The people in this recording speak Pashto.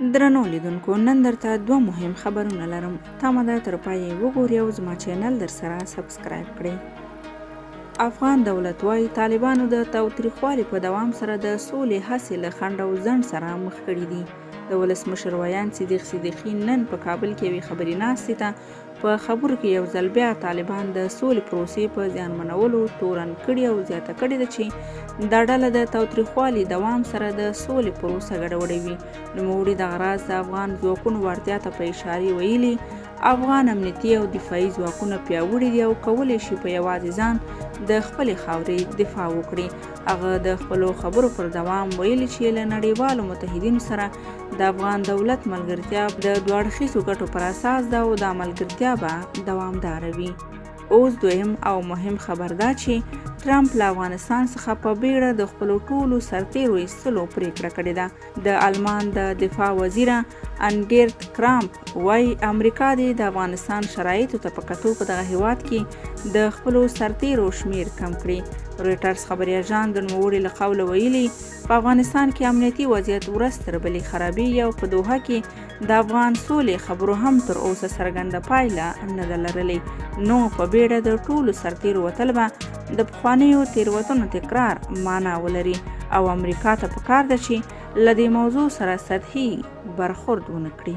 درنو لیدونکو، نن درته دوه مهم خبرونه لرم. تمه ده تر پایه وګورئ او زما چینل در سره سبسکرایب کړئ. افغان دولت وايي طالبانو د تاوتریخوالي په دوام سره د سولې هڅې له خنډ او ځنډ سره مخ کړي دي. د ولسمشر ویان صدیق صدیقي نن په کابل کې یوې خبري ناستې ته په خبرو کې یو ځل بیا طالبان د سولې پروسې په زیانمنولو تورن کړي او زیاته کړې ده چې دا ډله د تاوتریخوالي دوام سره د سولې پروسه ګډوډوي. نوموړي دغه راز د افغان ځواکونو وړتیا ته په اشارې ویلي افغان امنیتي او دفاعي ځواکونه پیاوړي دي او کولی شي په یوازې ځان د خپلې خاورې دفاع وکړي. هغه د خپلو خبرو پر دوام ویلي چې له نړیوالو متحدینو سره د افغان دولت ملګرتیا د دوه اړخیزو ګټو پر اساس ده او دا ملګرتیا به دوامداره وي. اوس دویم او مهم خبر دا چې ټرمپ له افغانستان څخه په بیړه د خپلو ټولو سرتیرو ایستلو پریکړه کړې ده. د آلمان د دفاع وزیره انګیرت کرامپ وايي امریکا د افغانستان شرایطو ته په کتو په دغه هیواد کې د خپلو سرتیرو شمیر کم کړي. رویټرز خبري اژانس د نوموړي له قوله ویلي په افغانستان کې امنیتي وضعیت ورځ تر بلې خرابېږي او په دوحه کې د افغان سولې خبرو هم تر اوسه څرګنده پایله نه ده لرلې. نو په بیړه د ټولو سرتیرو وتل به د پخوانیو تېروتنو تکرار معنا ولري او امریکا ته پکار ده چې له دې موضوع سره سطحي برخورد ونه کړي.